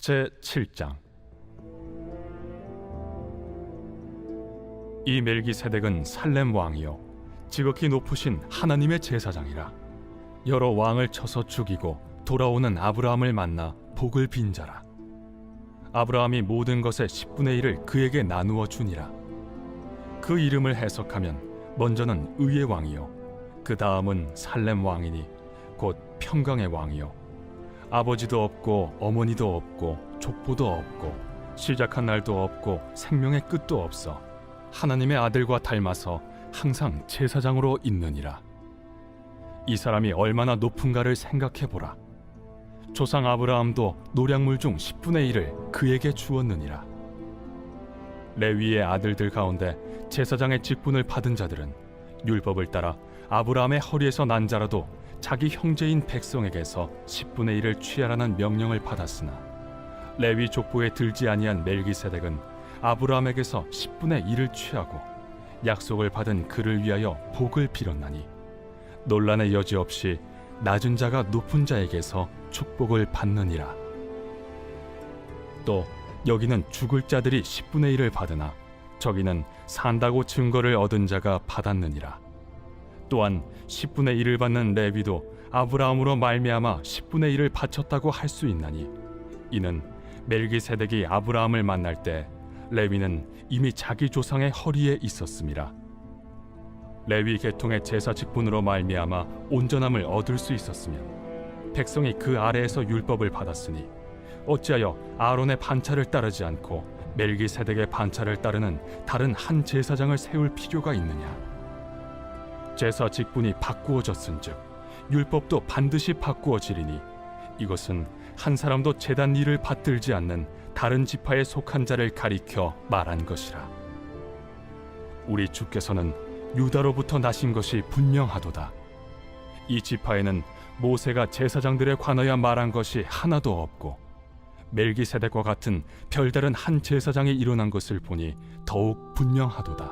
제7장. 이 멜기세덱은 살렘 왕이요 지극히 높으신 하나님의 제사장이라. 여러 왕을 쳐서 죽이고 돌아오는 아브라함을 만나 복을 빈 자라. 아브라함이 모든 것의 10분의 1을 그에게 나누어 주니라. 그 이름을 해석하면 먼저는 의의 왕이요 그 다음은 살렘 왕이니 곧 평강의 왕이요 아버지도 없고 어머니도 없고 족보도 없고 시작한 날도 없고 생명의 끝도 없어 하나님의 아들과 닮아서 항상 제사장으로 있느니라. 이 사람이 얼마나 높은가를 생각해보라. 조상 아브라함도 노량물 중 10분의 1을 그에게 주었느니라. 레위의 아들들 가운데 제사장의 직분을 받은 자들은 율법을 따라 아브라함의 허리에서 난 자라도 자기 형제인 백성에게서 10분의 1을 취하라는 명령을 받았으나 레위 족보에 들지 아니한 멜기세덱은 아브라함에게서 10분의 1을 취하고 약속을 받은 그를 위하여 복을 빌었나니 논란의 여지 없이 낮은 자가 높은 자에게서 축복을 받느니라. 또 여기는 죽을 자들이 10분의 1을 받으나 저기는 산다고 증거를 얻은 자가 받았느니라. 또한 10분의 1을 받는 레위도 아브라함으로 말미암아 10분의 1을 바쳤다고 할 수 있나니 이는 멜기세덱이 아브라함을 만날 때 레위는 이미 자기 조상의 허리에 있었음이라. 레위 계통의 제사 직분으로 말미암아 온전함을 얻을 수 있었으면 백성이 그 아래에서 율법을 받았으니 어찌하여 아론의 반차를 따르지 않고 멜기세덱의 반차를 따르는 다른 한 제사장을 세울 필요가 있느냐. 제사 직분이 바꾸어졌은즉 율법도 반드시 바꾸어지리니 이것은 한 사람도 제단 일을 받들지 않는 다른 지파에 속한 자를 가리켜 말한 것이라. 우리 주께서는 유다로부터 나신 것이 분명하도다. 이 지파에는 모세가 제사장들에 관하여 말한 것이 하나도 없고 멜기세덱과 같은 별다른 한 제사장이 일어난 것을 보니 더욱 분명하도다.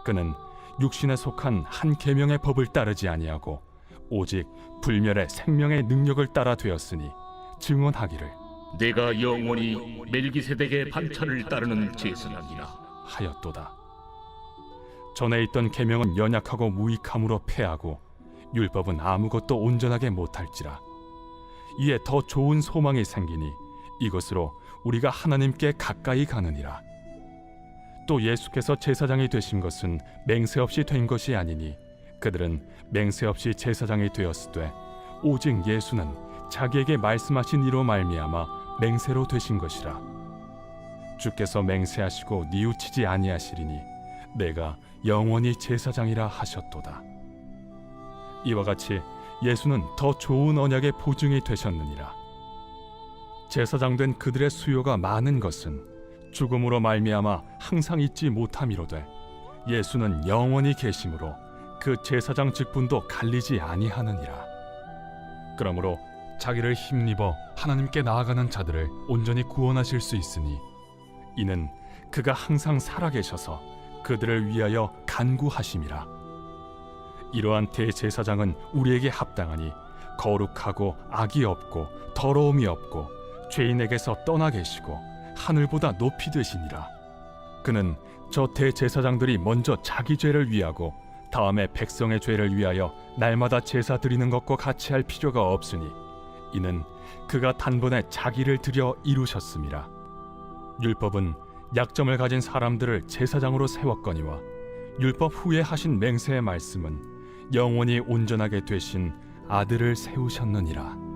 그는 육신에 속한 한 계명의 법을 따르지 아니하고 오직 불멸의 생명의 능력을 따라 되었으니 증언하기를 내가 영원히 멜기세덱의 반차를 따르는 제사장이라 하였도다. 전에 있던 계명은 연약하고 무익함으로 패하고 율법은 아무것도 온전하게 못할지라. 이에 더 좋은 소망이 생기니 이것으로 우리가 하나님께 가까이 가느니라. 또 예수께서 제사장이 되신 것은 맹세 없이 된 것이 아니니 그들은 맹세 없이 제사장이 되었으되 오직 예수는 자기에게 말씀하신 이로 말미암아 맹세로 되신 것이라. 주께서 맹세하시고 뉘우치지 아니하시리니 내가 영원히 제사장이라 하셨도다. 이와 같이 예수는 더 좋은 언약의 보증이 되셨느니라. 제사장 된 그들의 수요가 많은 것은 죽음으로 말미암아 항상 잊지 못함이로되 예수는 영원히 계심으로 그 제사장 직분도 갈리지 아니하느니라. 그러므로 자기를 힘입어 하나님께 나아가는 자들을 온전히 구원하실 수 있으니 이는 그가 항상 살아계셔서 그들을 위하여 간구하심이라. 이러한 대제사장은 우리에게 합당하니 거룩하고 악이 없고 더러움이 없고 죄인에게서 떠나 계시고 하늘보다 높이 되시니라. 그는 저 대제사장들이 먼저 자기 죄를 위하고 다음에 백성의 죄를 위하여 날마다 제사 드리는 것과 같이 할 필요가 없으니 이는 그가 단번에 자기를 드려 이루셨음이라. 율법은 약점을 가진 사람들을 제사장으로 세웠거니와 율법 후에 하신 맹세의 말씀은 영원히 온전하게 되신 아들을 세우셨느니라.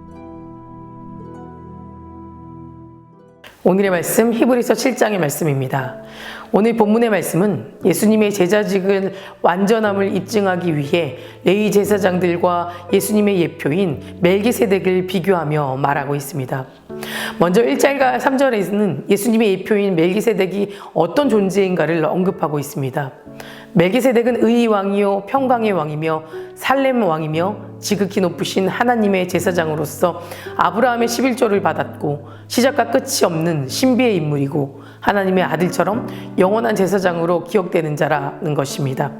오늘의 말씀 히브리서 7장의 말씀입니다. 오늘 본문의 말씀은 예수님의 제자직을 완전함을 입증하기 위해 레위 제사장들과 예수님의 예표인 멜기세덱을 비교하며 말하고 있습니다. 먼저 1절과 3절에서는 예수님의 예표인 멜기세덱이 어떤 존재인가를 언급하고 있습니다. 멜기세덱은 의의 왕이요 평강의 왕이며 살렘 왕이며 지극히 높으신 하나님의 제사장으로서 아브라함의 11조를 받았고 시작과 끝이 없는 신비의 인물이고 하나님의 아들처럼 영원한 제사장으로 기억되는 자라는 것입니다.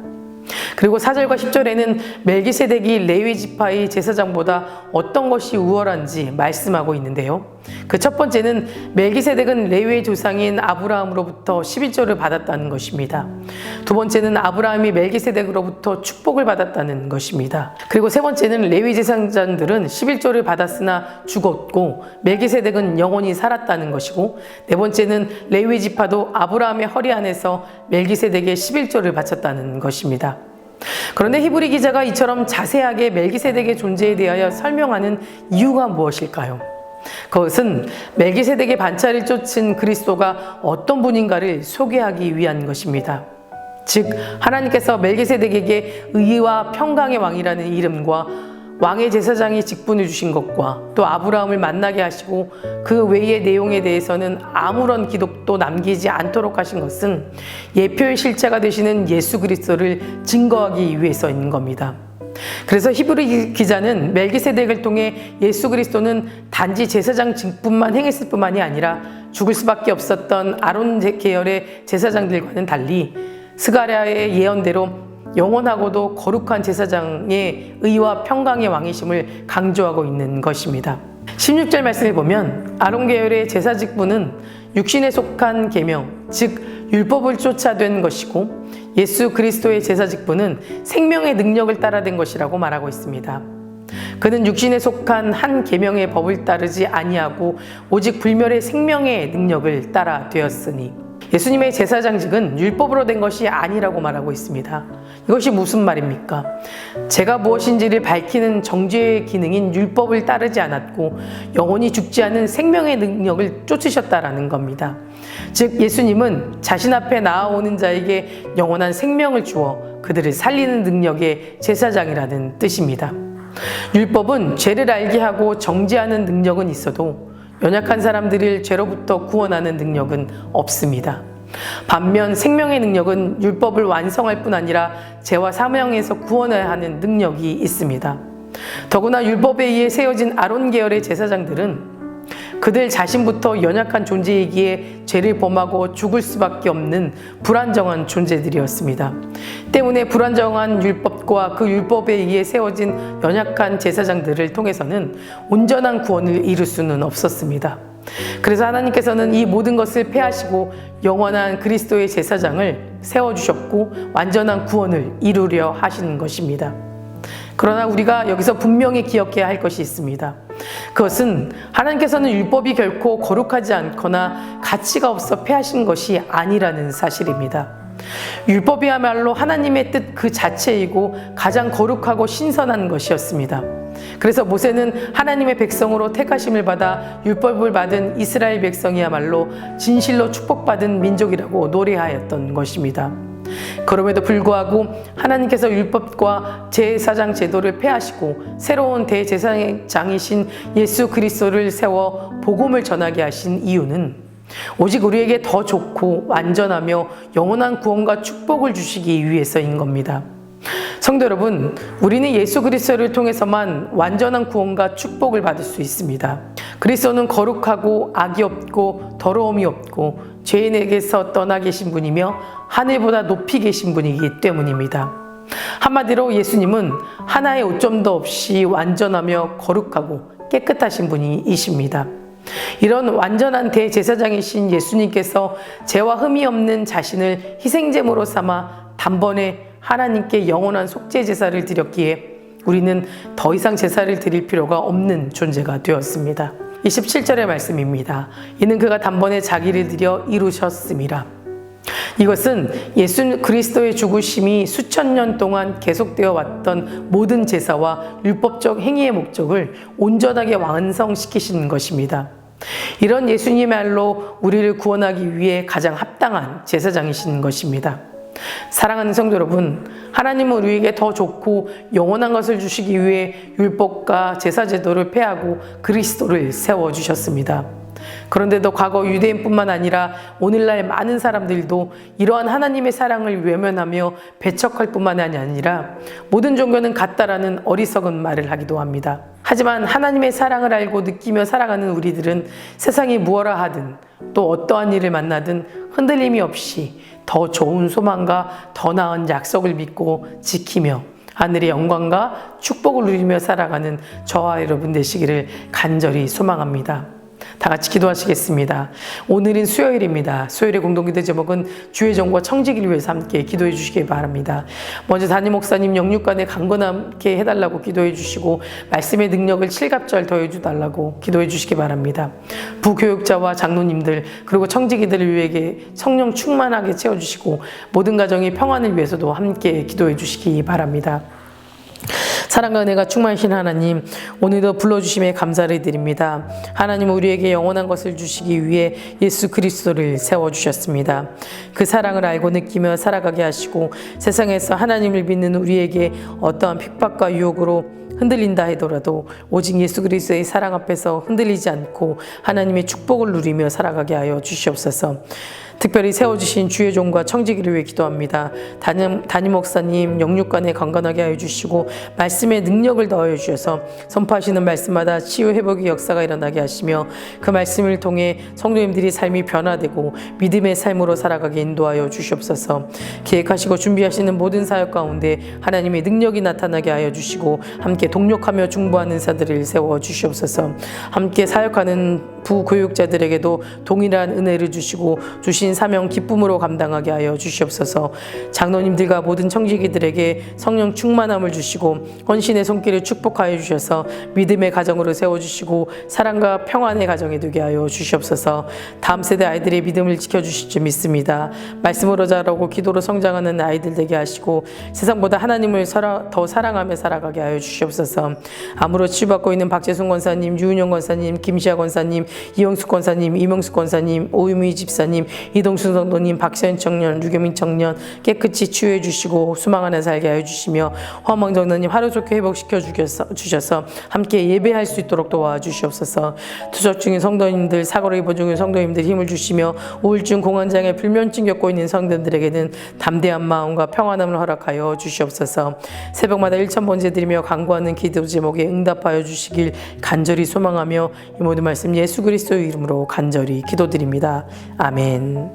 그리고 4절과 10절에는 멜기세덱이 레위 지파의 제사장보다 어떤 것이 우월한지 말씀하고 있는데요. 그 첫 번째는 멜기세덱은 레위의 조상인 아브라함으로부터 11조를 받았다는 것입니다. 두 번째는 아브라함이 멜기세덱으로부터 축복을 받았다는 것입니다. 그리고 세 번째는 레위 제사장들은 11조를 받았으나 죽었고 멜기세덱은 영원히 살았다는 것이고, 네 번째는 레위 지파도 아브라함의 허리 안에서 멜기세덱의 11조를 바쳤다는 것입니다. 그런데 히브리 기자가 이처럼 자세하게 멜기세덱의 존재에 대하여 설명하는 이유가 무엇일까요? 그것은 멜기세덱의 반차를 쫓은 그리스도가 어떤 분인가를 소개하기 위한 것입니다. 즉, 하나님께서 멜기세덱에게 의와 평강의 왕이라는 이름과 왕의 제사장이 직분을 주신 것과 또 아브라함을 만나게 하시고 그 외의 내용에 대해서는 아무런 기록도 남기지 않도록 하신 것은 예표의 실체가 되시는 예수 그리스도를 증거하기 위해서인 겁니다. 그래서 히브리 기자는 멜기세덱을 통해 예수 그리스도는 단지 제사장 직분만 행했을 뿐만이 아니라 죽을 수밖에 없었던 아론 계열의 제사장들과는 달리 스가랴의 예언대로 영원하고도 거룩한 제사장의 의와 평강의 왕이심을 강조하고 있는 것입니다. 16절 말씀을 보면 아론 계열의 제사 직분은 육신에 속한 계명, 즉 율법을 쫓아된 것이고, 예수 그리스도의 제사 직분은 생명의 능력을 따라 된 것이라고 말하고 있습니다. 그는 육신에 속한 한 계명의 법을 따르지 아니하고 오직 불멸의 생명의 능력을 따라 되었으니, 예수님의 제사장직은 율법으로 된 것이 아니라고 말하고 있습니다. 이것이 무슨 말입니까? 제가 무엇인지를 밝히는 정죄의 기능인 율법을 따르지 않았고 영원히 죽지 않은 생명의 능력을 쫓으셨다라는 겁니다. 즉, 예수님은 자신 앞에 나아오는 자에게 영원한 생명을 주어 그들을 살리는 능력의 제사장이라는 뜻입니다. 율법은 죄를 알게 하고 정죄하는 능력은 있어도 연약한 사람들을 죄로부터 구원하는 능력은 없습니다. 반면 생명의 능력은 율법을 완성할 뿐 아니라 죄와 사명에서 구원해야 하는 능력이 있습니다. 더구나 율법에 의해 세워진 아론 계열의 제사장들은 그들 자신부터 연약한 존재이기에 죄를 범하고 죽을 수밖에 없는 불안정한 존재들이었습니다. 때문에 불안정한 율법과 그 율법에 의해 세워진 연약한 제사장들을 통해서는 온전한 구원을 이룰 수는 없었습니다. 그래서 하나님께서는 이 모든 것을 폐하시고 영원한 그리스도의 제사장을 세워주셨고 완전한 구원을 이루려 하시는 것입니다. 그러나 우리가 여기서 분명히 기억해야 할 것이 있습니다. 그것은 하나님께서는 율법이 결코 거룩하지 않거나 가치가 없어 폐하신 것이 아니라는 사실입니다. 율법이야말로 하나님의 뜻 그 자체이고 가장 거룩하고 신선한 것이었습니다. 그래서 모세는 하나님의 백성으로 택하심을 받아 율법을 받은 이스라엘 백성이야말로 진실로 축복받은 민족이라고 노래하였던 것입니다. 그럼에도 불구하고 하나님께서 율법과 제사장 제도를 폐하시고 새로운 대제사장이신 예수 그리스도를 세워 복음을 전하게 하신 이유는 오직 우리에게 더 좋고 완전하며 영원한 구원과 축복을 주시기 위해서인 겁니다. 성도 여러분, 우리는 예수 그리스도를 통해서만 완전한 구원과 축복을 받을 수 있습니다. 그리스도는 거룩하고 악이 없고 더러움이 없고 죄인에게서 떠나 계신 분이며 하늘보다 높이 계신 분이기 때문입니다. 한마디로 예수님은 하나의 오점도 없이 완전하며 거룩하고 깨끗하신 분이십니다. 이런 완전한 대제사장이신 예수님께서 죄와 흠이 없는 자신을 희생제물로 삼아 단번에 하나님께 영원한 속죄 제사를 드렸기에 우리는 더 이상 제사를 드릴 필요가 없는 존재가 되었습니다. 27절의 말씀입니다. 이는 그가 단번에 자기를 드려 이루셨음이라. 이것은 예수 그리스도의 죽으심이 수천 년 동안 계속되어 왔던 모든 제사와 율법적 행위의 목적을 온전하게 완성시키시는 것입니다. 이런 예수님이야말로 우리를 구원하기 위해 가장 합당한 제사장이신 것입니다. 사랑하는 성도 여러분, 하나님은 우리에게 더 좋고 영원한 것을 주시기 위해 율법과 제사 제도를 폐하고 그리스도를 세워주셨습니다. 그런데도 과거 유대인뿐만 아니라 오늘날 많은 사람들도 이러한 하나님의 사랑을 외면하며 배척할 뿐만 아니라 모든 종교는 같다라는 어리석은 말을 하기도 합니다. 하지만 하나님의 사랑을 알고 느끼며 살아가는 우리들은 세상이 무엇라 하든 또 어떠한 일을 만나든 흔들림이 없이 더 좋은 소망과 더 나은 약속을 믿고 지키며 하늘의 영광과 축복을 누리며 살아가는 저와 여러분 되시기를 간절히 소망합니다. 다 같이 기도하시겠습니다. 오늘은 수요일입니다. 수요일의 공동기도 제목은 주의 정과 청지기를 위해서 함께 기도해 주시기 바랍니다. 먼저 담임 목사님 영육간에 강건하게 해달라고 기도해 주시고 말씀의 능력을 7갑절 더해 주달라고 기도해 주시기 바랍니다. 부교육자와 장로님들 그리고 청지기들을 위해 성령 충만하게 채워주시고 모든 가정의 평안을 위해서도 함께 기도해 주시기 바랍니다. 사랑과 은혜가 충만하신 하나님, 오늘도 불러주심에 감사를 드립니다. 하나님, 우리에게 영원한 것을 주시기 위해 예수 그리스도를 세워주셨습니다. 그 사랑을 알고 느끼며 살아가게 하시고 세상에서 하나님을 믿는 우리에게 어떠한 핍박과 유혹으로 흔들린다 하더라도 오직 예수 그리스도의 사랑 앞에서 흔들리지 않고 하나님의 축복을 누리며 살아가게 하여 주시옵소서. 특별히 세워주신 주의 종과 청지기를 위해 기도합니다. 담임 목사님 영육간에 강건하게 하여 주시고 말씀의 능력을 더하여 주셔서 선포하시는 말씀마다 치유 회복의 역사가 일어나게 하시며 그 말씀을 통해 성도님들이 삶이 변화되고 믿음의 삶으로 살아가게 인도하여 주시옵소서. 계획하시고 준비하시는 모든 사역 가운데 하나님의 능력이 나타나게 하여 주시고 함께 동력하며 중보하는 사들을 세워 주시옵소서. 함께 사역하는 부교육자들에게도 동일한 은혜를 주시고 주신 사명 기쁨으로 감당하게 하여 주시옵소서. 장로님들과 모든 청지기들에게 성령 충만함을 주시고 헌신의 손길을 축복하여 주셔서 믿음의 가정으로 세워주시고 사랑과 평안의 가정이 되게 하여 주시옵소서. 다음 세대 아이들의 믿음을 지켜주실 줄 믿습니다. 말씀으로 자라고 기도로 성장하는 아이들 되게 하시고 세상보다 하나님을 더 사랑하며 살아가게 하여 주시옵소서. 암으로 치유받고 있는 박재순 권사님, 유은영 권사님, 김시아 권사님, 이영숙 권사님, 이명숙 권사님, 오유미 집사님, 이동순 성도님, 박세현 청년, 류겸인 청년 깨끗이 치유해 주시고 수망 안에 살게 하여 주시며 허망 정도님 하루 좋게 회복시켜 주셔서 함께 예배할 수 있도록 도와주시옵소서. 투석 중인 성도님들, 사고로 입원 중인 성도님들 힘을 주시며 우울증, 공황장애, 불면증 겪고 있는 성도들에게는 담대한 마음과 평안함을 허락하여 주시옵소서. 새벽마다 1000번째 드리며 간구하는 기도 제목에 응답하여 주시길 간절히 소망하며 이 모든 말씀 예수 그리스도의 이름으로 간절히 기도드립니다. 아멘.